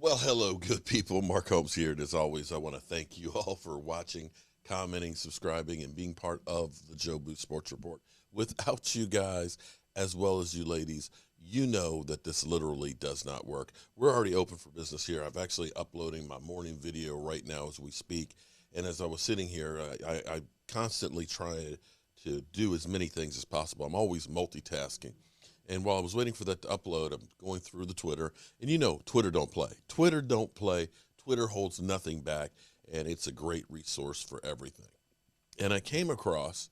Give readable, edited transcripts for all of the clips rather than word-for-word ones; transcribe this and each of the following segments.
Well, hello, good people. Mark Holmes here. And as always, I want to thank you all for watching, commenting, subscribing, and being part of the Joe Booth Sports Report. Without you guys, as well as you ladies, you know that this literally does not work. We're already open for business here. I'm actually uploading my morning video right now as we speak. And as I was sitting here, I constantly try to do as many things as possible. I'm always multitasking. And while I was waiting for that to upload, I'm going through the Twitter. And you know, Twitter don't play. Twitter don't play. Twitter holds nothing back, and it's a great resource for everything. And I came across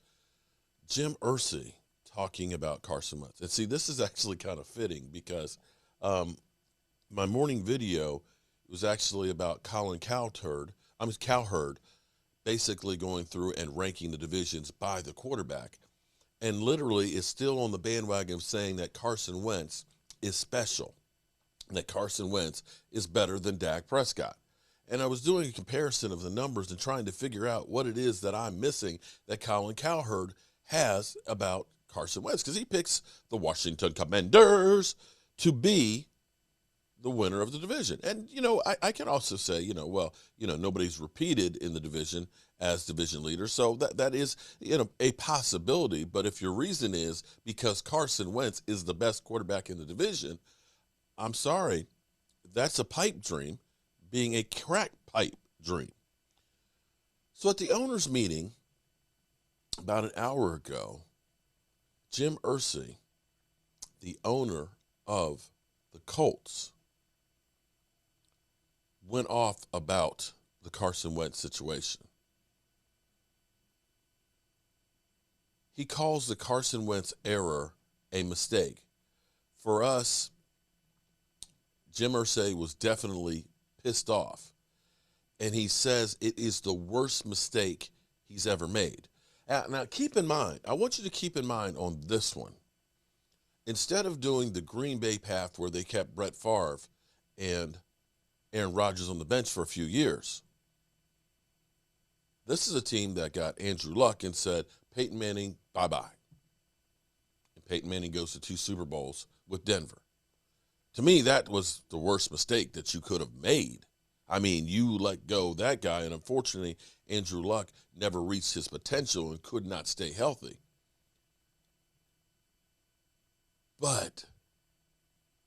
Jim Irsay talking about Carson Wentz. And see, this is actually kind of fitting because my morning video was actually about Cowherd, basically going through and ranking the divisions by the quarterback. And literally is still on the bandwagon of saying that Carson Wentz is special, that Carson Wentz is better than Dak Prescott. And I was doing a comparison of the numbers and trying to figure out what it is that I'm missing that Colin Cowherd has about Carson Wentz, because he picks the Washington Commanders to be the winner of the division. And, I can also say, nobody's repeated in the division as division leader. So that is, a possibility. But if your reason is because Carson Wentz is the best quarterback in the division, I'm sorry, that's a pipe dream being a crack pipe dream. So at the owners' meeting about an hour ago, Jim Irsay, the owner of the Colts, went off about the Carson Wentz situation. He calls the Carson Wentz error a mistake. For us, Jim Irsay was definitely pissed off, and he says it is the worst mistake he's ever made. Now, keep in mind, I want you to keep in mind on this one. Instead of doing the Green Bay path where they kept Brett Favre and Aaron Rodgers on the bench for a few years, this is a team that got Andrew Luck and said, Peyton Manning, bye-bye. And Peyton Manning goes to 2 Super Bowls with Denver. To me, that was the worst mistake that you could have made. I mean, you let go of that guy, and unfortunately, Andrew Luck never reached his potential and could not stay healthy. But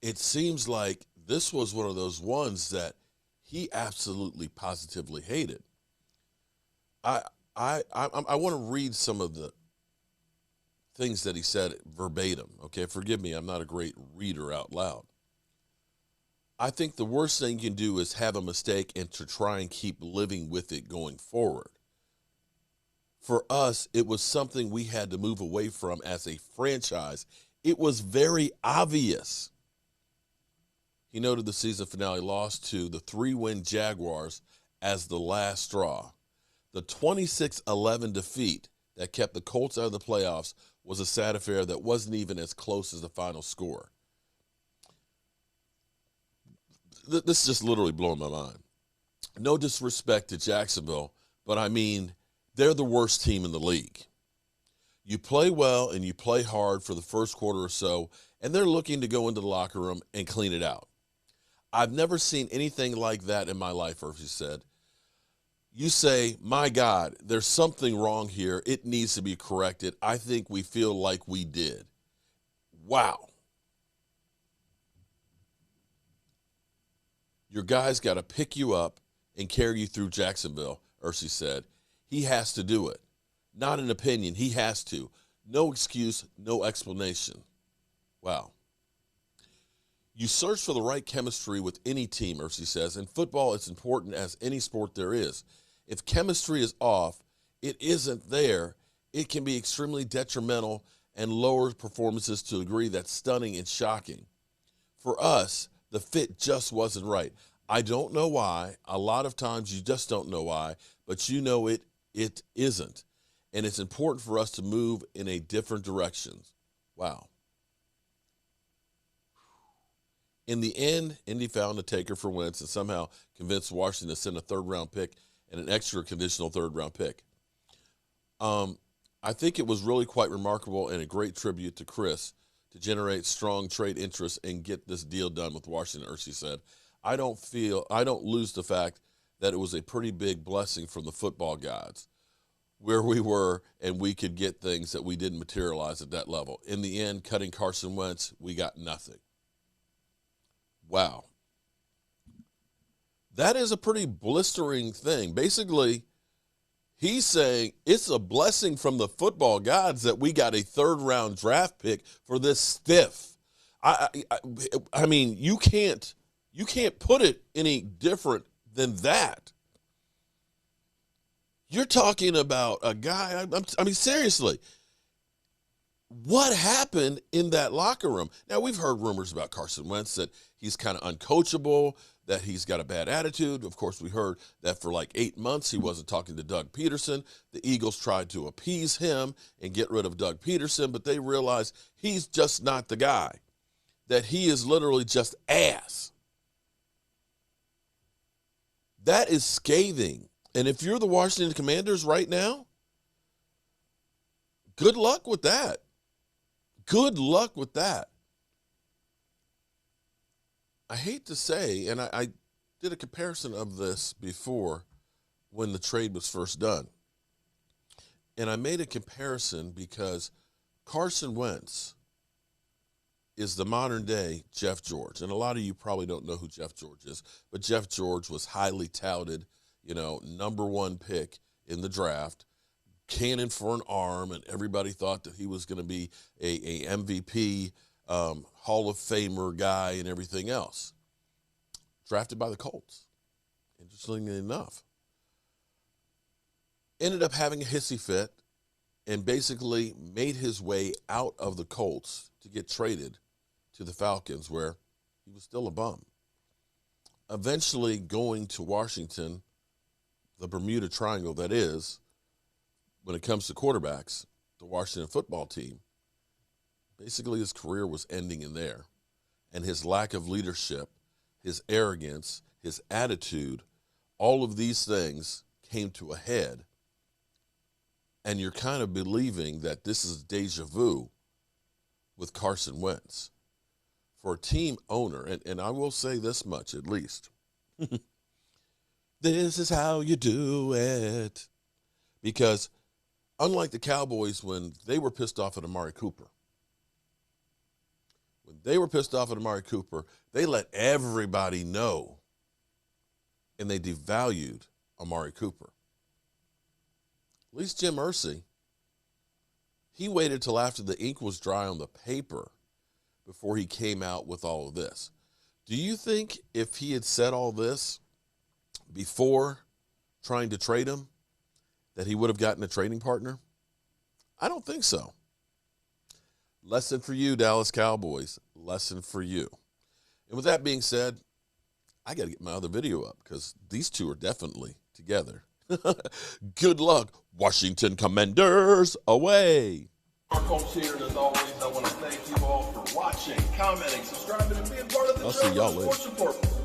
it seems like this was one of those ones that he absolutely positively hated. I want to read some of the things that he said verbatim. Okay, forgive me, I'm not a great reader out loud. I think the worst thing you can do is have a mistake and to try and keep living with it going forward. For us, it was something we had to move away from as a franchise. It was very obvious. He noted the season finale loss to the 3-win Jaguars as the last straw. The 26-11 defeat that kept the Colts out of the playoffs was a sad affair that wasn't even as close as the final score. This is just literally blowing my mind. No disrespect to Jacksonville, but I mean, they're the worst team in the league. You play well and you play hard for the first quarter or so, and they're looking to go into the locker room and clean it out. I've never seen anything like that in my life, Murphy said. You say, my God, there's something wrong here. It needs to be corrected. I think we feel like we did. Wow. Your guy's got to pick you up and carry you through Jacksonville, Irsay said. He has to do it. Not an opinion. He has to. No excuse, no explanation. Wow. You search for the right chemistry with any team, Irsay says. In football, it's important as any sport there is. If chemistry is off, it isn't there, it can be extremely detrimental and lower performances to a degree that's stunning and shocking. For us, the fit just wasn't right. I don't know why. A lot of times you just don't know why, but you know it isn't. And it's important for us to move in a different direction. Wow. In the end, Indy found a taker for Wentz and somehow convinced Washington to send a third-round pick and an extra conditional third-round pick. I think it was really quite remarkable and a great tribute to Chris to generate strong trade interest and get this deal done with Washington, Irsay said. I don't lose the fact that it was a pretty big blessing from the football gods where we were and we could get things that we didn't materialize at that level. In the end, cutting Carson Wentz, we got nothing. Wow. That is a pretty blistering thing. Basically, he's saying it's a blessing from the football gods that we got a third-round draft pick for this stiff. I mean, you can't put it any different than that. You're talking about a guy, I mean, seriously, what happened in that locker room? Now, we've heard rumors about Carson Wentz that he's kind of uncoachable, that he's got a bad attitude. Of course, we heard that for like 8 months he wasn't talking to Doug Peterson. The Eagles tried to appease him and get rid of Doug Peterson, but they realized he's just not the guy, that he is literally just ass. That is scathing. And if you're the Washington Commanders right now, good luck with that. Good luck with that. I hate to say, and I did a comparison of this before when the trade was first done. And I made a comparison because Carson Wentz is the modern day Jeff George. And a lot of you probably don't know who Jeff George is, but Jeff George was highly touted, number one pick in the draft, cannon for an arm, and everybody thought that he was going to be a MVP, Hall of Famer guy and everything else. Drafted by the Colts, interestingly enough. Ended up having a hissy fit and basically made his way out of the Colts to get traded to the Falcons, where he was still a bum. Eventually going to Washington, the Bermuda Triangle that is, when it comes to quarterbacks, the Washington football team. Basically, his career was ending in there. And his lack of leadership, his arrogance, his attitude, all of these things came to a head. And you're kind of believing that this is deja vu with Carson Wentz. For a team owner, and I will say this much at least, this is how you do it. Because unlike the Cowboys when they were pissed off at Amari Cooper, they let everybody know, and they devalued Amari Cooper. At least Jim Irsay, he waited till after the ink was dry on the paper before he came out with all of this. Do you think if he had said all this before trying to trade him, that he would have gotten a trading partner? I don't think so. Lesson for you, Dallas Cowboys. Lesson for you. And with that being said, I got to get my other video up because these two are definitely together. Good luck, Washington Commanders, away. Our coach here, and as always, I want to thank you all for watching, commenting, subscribing, and being part of the I'll see y'all later. Sports Report.